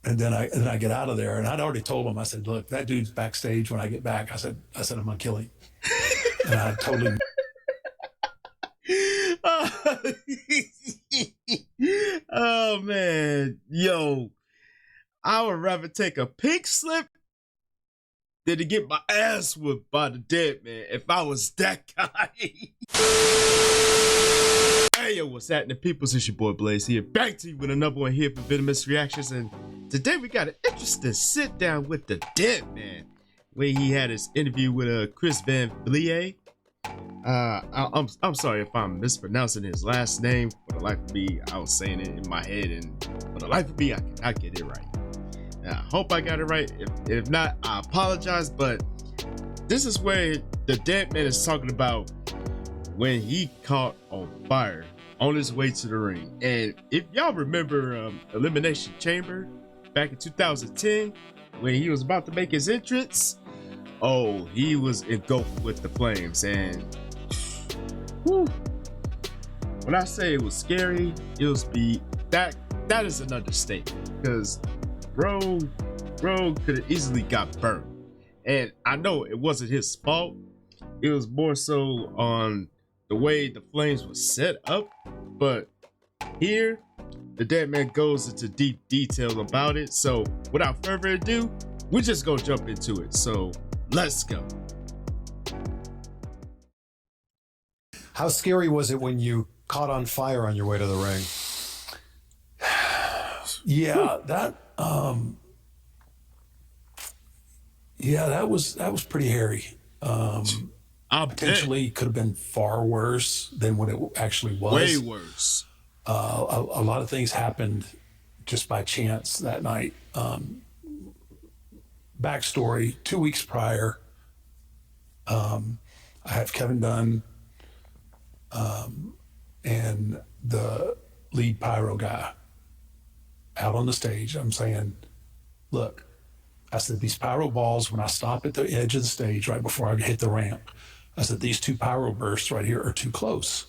And then I get out of there, and I'd already told him. I said, "Look, that dude's backstage. When I get back, I said I'm gonna kill him." And I totally. Oh man, yo, I would rather take a pink slip than to get my ass whipped by the dead man if I was that guy. Hey yo, what's happening, peoples? It's your boy Blaze here, back to you with another one here for Venomous Reactions, and today we got an interesting sit down with the dead man when he had his interview with Chris Van Vliet. I'm sorry if I'm mispronouncing his last name. For the life of me, I was saying it in my head, and for the life of me, I cannot get it right. I hope I got it right. If not, I apologize. But this is where the dead man is talking about when he caught on fire on his way to the ring. And if y'all remember Elimination Chamber back in 2010, when he was about to make his entrance, oh, he was engulfed with the flames. And whew, when I say it was scary, it was that is an understatement, because bro could have easily got burned. And I know it wasn't his fault. It was more so on the way the flames were set up. But here, the dead man goes into deep detail about it. So without further ado, we're just gonna jump into it. So let's go. How scary was it when you caught on fire on your way to the ring? Yeah, that was pretty hairy. Potentially could have been far worse than what it actually was. Way worse. A lot of things happened just by chance that night. Backstory: 2 weeks prior, I have Kevin Dunn and the lead pyro guy out on the stage. I'm saying, look, I said, these pyro balls, when I stop at the edge of the stage right before I hit the ramp, I said, these 2 pyro bursts right here are too close.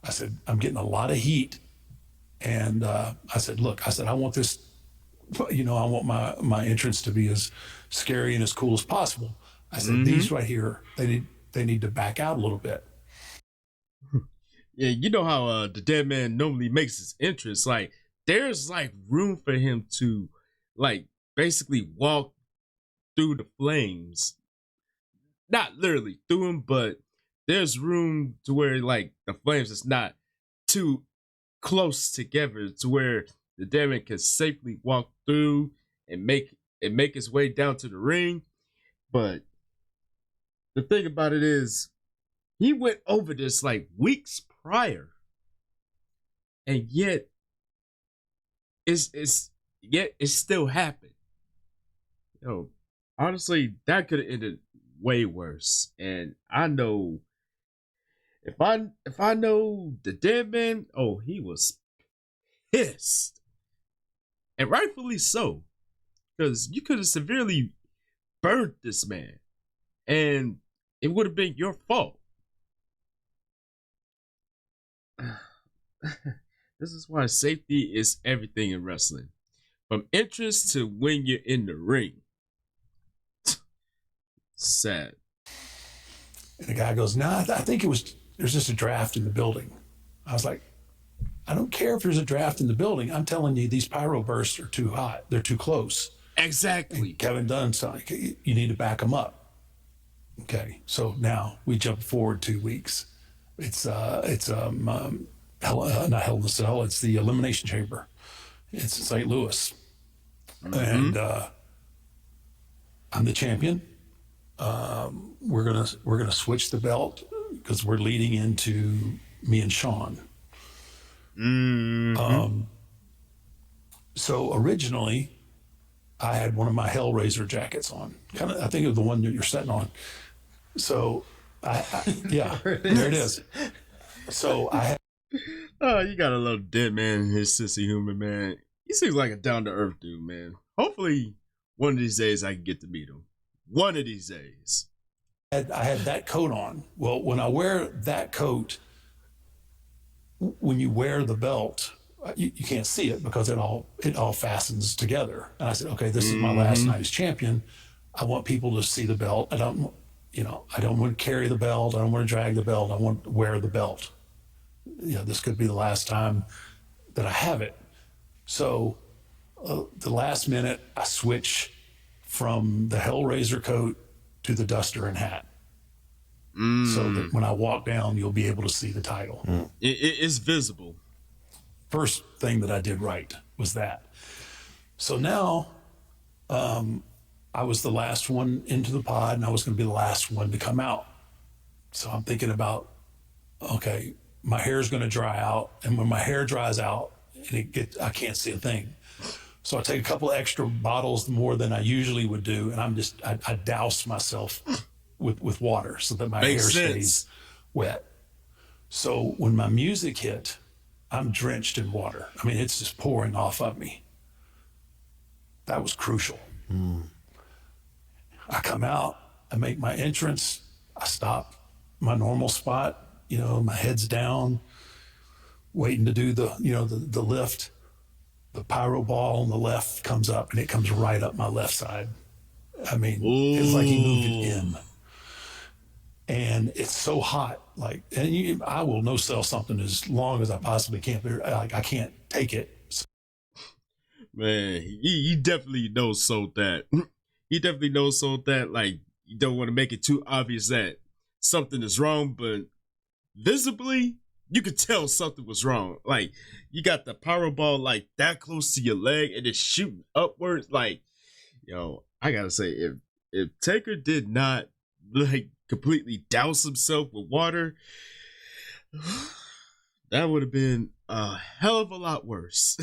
I said, I'm getting a lot of heat. And I said, look, I said, I want this, I want my entrance to be as scary and as cool as possible. I said, these right here, they need to back out a little bit. Yeah, you know how the dead man normally makes his entrance. Like, there's like room for him to like basically walk through the flames. Not literally through them, but there's room to where like the flames is not too close together to where the dead man can safely walk through and make his way down to the ring. But the thing about it is, he went over this like weeks prior, and yet it still happened. Honestly, that could have ended way worse. And I know if I know the dead man, oh, he was pissed, and rightfully so, because you could have severely burnt this man, and it would have been your fault. This is why safety is everything in wrestling, from entrance to when you're in the ring. Sad. And the guy goes, "Nah, I think there's just a draft in the building." I was like, I don't care if there's a draft in the building. I'm telling you, these pyro bursts are too hot. They're too close. Exactly. And Kevin Dunn's like, you need to back them up. Okay, so now we jump forward 2 weeks. It's not Hell in a Cell. It's the Elimination Chamber. It's in St. Louis, and I'm the champion. We're gonna switch the belt because we're leading into me and Sean. So originally, I had one of my Hellraiser jackets on. Kind of, I think it was the one that you're sitting on. So yeah, there it is. So I had. Oh, you gotta love dead man and his sissy humor, man. He seems like a down to earth dude, man. Hopefully, one of these days I can get to meet him. One of these days. I had that coat on. Well, when I wear that coat, when you wear the belt, you can't see it because it all fastens together. And I said, okay, this is my last night as champion. I want people to see the belt. I don't want to carry the belt. I don't want to drag the belt. I want to wear the belt. This could be the last time that I have it. So the last minute, I switch from the Hellraiser coat to the duster and hat. So that when I walk down, you'll be able to see the title. It's visible. First thing that I did right was that. So now I was the last one into the pod, and I was going to be the last one to come out. So I'm thinking about, okay, my hair's going to dry out, and when my hair dries out, and I can't see a thing. So I take a couple of extra bottles more than I usually would do, and I douse myself with water so that my hair stays wet. So when my music hit, I'm drenched in water. I mean, it's just pouring off of me. That was crucial. I come out, I make my entrance, I stop my normal spot, my head's down, waiting to do the lift. The pyro ball on the left comes up, and it comes right up my left side. I mean, it's like he moved it in. And it's so hot, I will no-sell something as long as I possibly can, but I can't take it. Man, he definitely no-sold that. He definitely no-sold that. Like, you don't want to make it too obvious that something is wrong, but visibly, you could tell something was wrong. Like, you got the pyro ball like that close to your leg, and it's shooting upwards. Like, I gotta say, if Taker did not completely douse himself with water, that would have been a hell of a lot worse.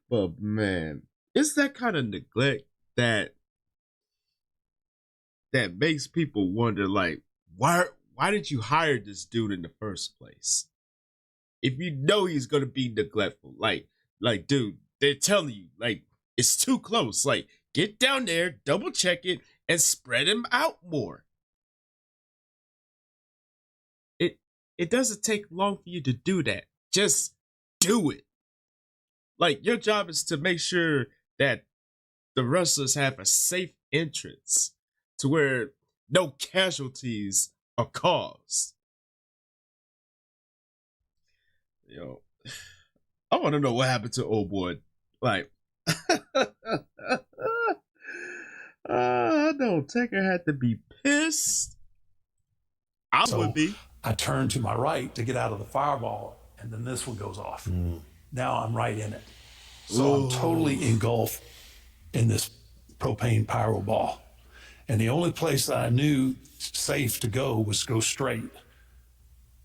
But man, it's that kind of neglect that makes people wonder, like, why did you hire this dude in the first place? If you know he's gonna be neglectful, like, dude, they're telling you, like, it's too close. Like, get down there, double check it, and spread him out more. It doesn't take long for you to do that. Just do it. Like, your job is to make sure that the wrestlers have a safe entrance to where no casualties are caused. I want to know what happened to old boy. Like, I know Taker had to be pissed. I would be. I turn to my right to get out of the fireball, and then this one goes off. Now I'm right in it. So I'm totally engulfed in this propane pyro ball. And the only place that I knew safe to go was go straight.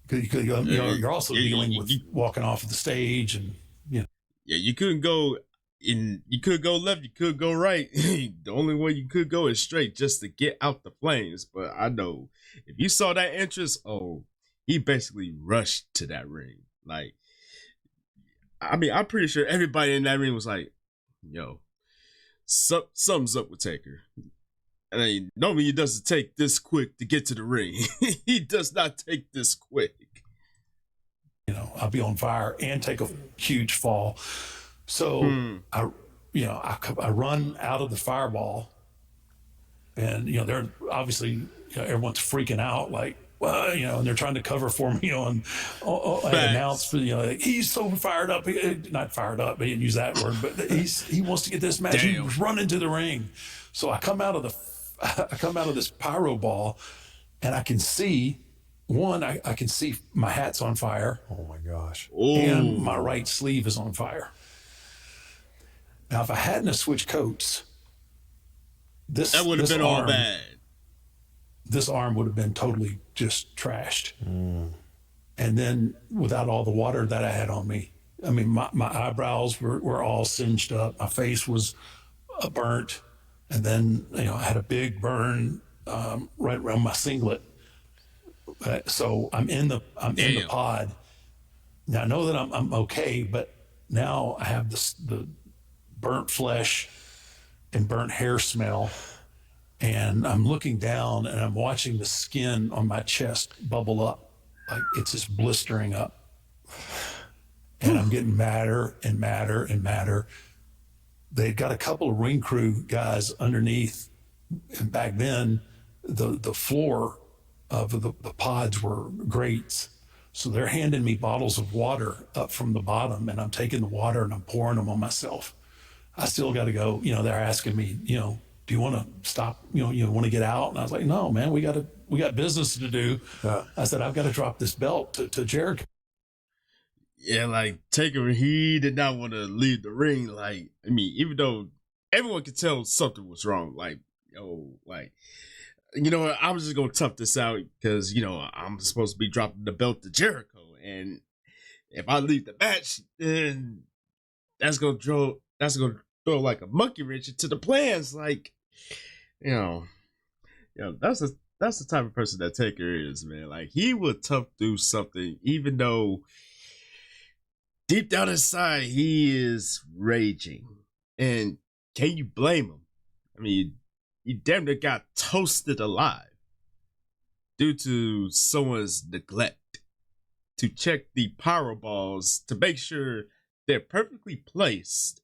Because you're also dealing with walking off of the stage, and Yeah, you couldn't go you could go left, you could go right. The only way you could go is straight just to get out the flames. But I know if you saw that entrance, he basically rushed to that ring. Like, I mean, I'm pretty sure everybody in that ring was like, something's up with Taker. I mean, normally he doesn't take this quick to get to the ring. He does not take this quick. I'll be on fire and take a huge fall. So I run out of the fireball, and they're obviously everyone's freaking out, like, well, and they're trying to cover for me and announce for he's so fired up, not fired up, he didn't use that word, but he wants to get this match. Damn. He was running to the ring. So I come out of this pyro ball, and I can see I can see my hat's on fire. Oh my gosh. And my right sleeve is on fire. Now, if I hadn't have switched coats, that would have been all bad. This arm would have been totally just trashed. And then without all the water that I had on me, I mean, my eyebrows were all singed up. My face was burnt. And then, I had a big burn right around my singlet. So I'm in the pod. Now I know that I'm okay, but now I have the burnt flesh and burnt hair smell, and I'm looking down and I'm watching the skin on my chest bubble up, like it's just blistering up. and I'm getting madder and madder and madder. They'd got a couple of ring crew guys underneath, and back then the floor of the pods were grates. So they're handing me bottles of water up from the bottom, and I'm taking the water and I'm pouring them on myself. I still got to go. You know, they're asking me, you know, do you want to stop? You want to get out? And I was like, no, man, we got business to do. I said, I've got to drop this belt to Jericho. Yeah, like Taker, he did not want to leave the ring. Like, I mean, even though everyone could tell something was wrong, like, you know what, I'm just gonna tough this out because, you know, I'm supposed to be dropping the belt to Jericho, and if I leave the match, then that's gonna throw like a monkey wrench into the plans. Like, you know, that's the type of person that Taker is, man. Like, he would tough do something, even though deep down inside he is raging. And can you blame him? I mean, he damn near got toasted alive due to someone's neglect to check the power balls to make sure they're perfectly placed.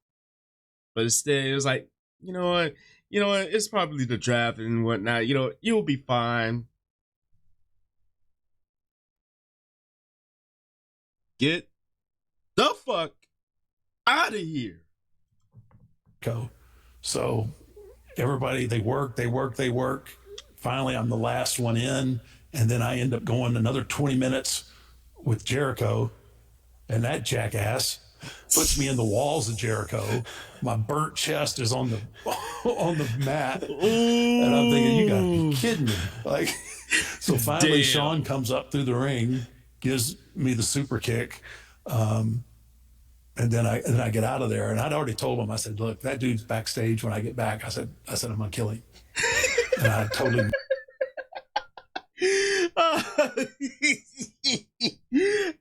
But instead, it was like, you know what, it's probably the draft and whatnot. You know, you'll be fine. Get the fuck out of here. So everybody, they work. Finally, I'm the last one in, and then I end up going another 20 minutes with Jericho, and that jackass puts me in the walls of Jericho. My burnt chest is on the mat, and I'm thinking, you gotta be kidding me. Like, so finally, Damn. Sean comes up through the ring, gives me the super kick, and then I get out of there. And I'd already told him, I said, look, that dude's backstage when I get back. I said I'm gonna kill him. And I totally.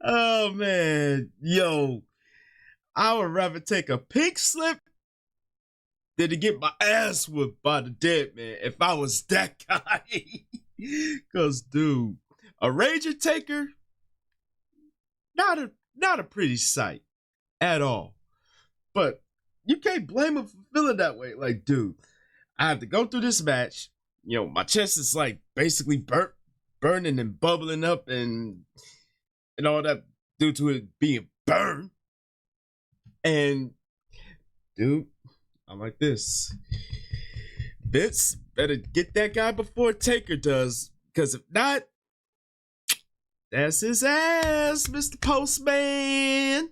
Oh man, yo, I would rather take a pink slip than to get my ass whipped by the dead man if I was that guy. Cause dude, a Ranger Taker, not a pretty sight at all. But you can't blame him for feeling that way. Like, dude, I have to go through this match. You know, my chest is like basically burning and bubbling up and all that due to it being burned. And dude, I'm like this. Vince better get that guy before Taker does, because if not, that's his ass, Mr. Postman.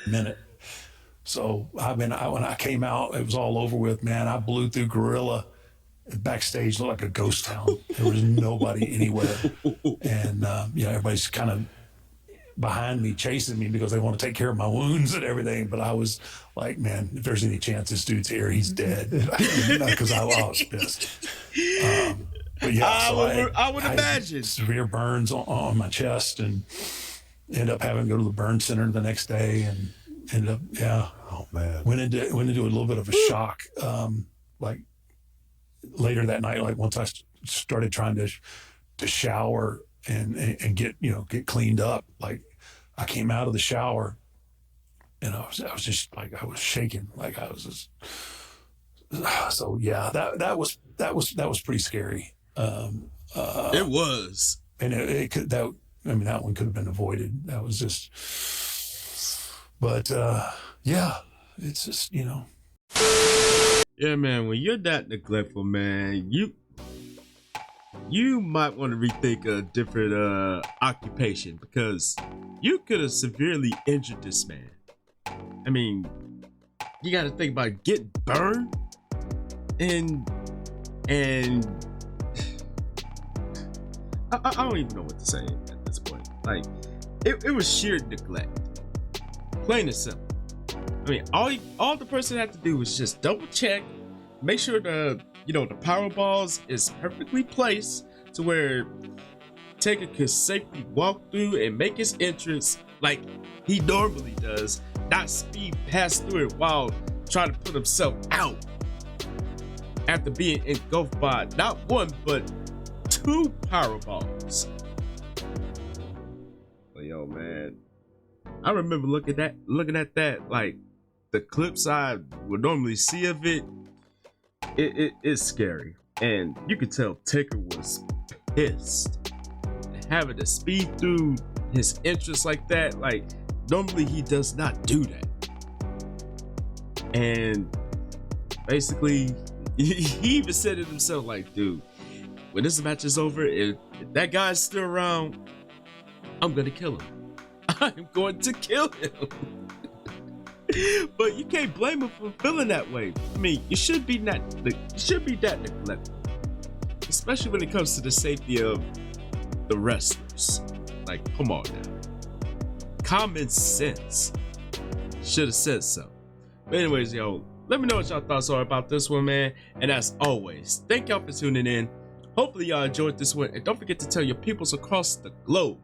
Minute. So when I came out, it was all over with, man. I blew through Gorilla. Backstage looked like a ghost town. There was nobody anywhere. And, everybody's kind of behind me, chasing me because they want to take care of my wounds and everything. But I was like, man, if there's any chance this dude's here, he's dead. Because I was pissed. But yeah, I would imagine. Severe burns on my chest, and ended up having to go to the burn center the next day, and ended up, Oh man. went into a little bit of a shock. Like later that night, like once I started trying to shower and get cleaned up, like I came out of the shower and I was just like, I was shaking, like I was just, so yeah, that was pretty scary. It was. And that one could have been avoided. That was just, but yeah, it's just, Yeah, man, when you're that neglectful, man, you might want to rethink a different occupation, because you could have severely injured this man. I mean, you got to think about getting burned and I don't even know what to say at this point. Like, it was sheer neglect, plain and simple. I mean, all the person had to do was just double check, make sure the power balls is perfectly placed to where Taker could safely walk through and make his entrance like he normally does, not speed past through it while trying to put himself out after being engulfed by not one but 2 power balls. But yo, man. I remember looking at that, like the clips I would normally see of it. It's scary, and you could tell Taker was pissed. Having to speed through his entrance like that, like normally he does not do that. And basically, he even said it himself, like, dude, when this match is over, if that guy's still around, I'm gonna kill him. I'm going to kill him. But you can't blame him for feeling that way. I mean, you should be that neglectful, especially when it comes to the safety of the wrestlers. Like, come on now. Common sense should have said so. But anyways, yo, let me know what y'all thoughts are about this one, man. And as always, thank y'all for tuning in. Hopefully y'all enjoyed this one, and don't forget to tell your peoples across the globe.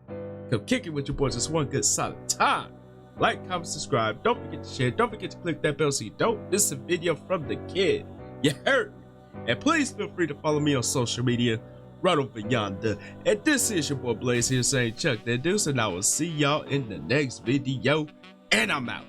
Come kick it with your boys. It's one good solid time. Like, comment, subscribe. Don't forget to share. Don't forget to click that bell so you don't miss a video from the kid. You heard me? And please feel free to follow me on social media right over yonder. And this is your boy Blaze here saying Chuck that deuce, and I will see y'all in the next video. And I'm out.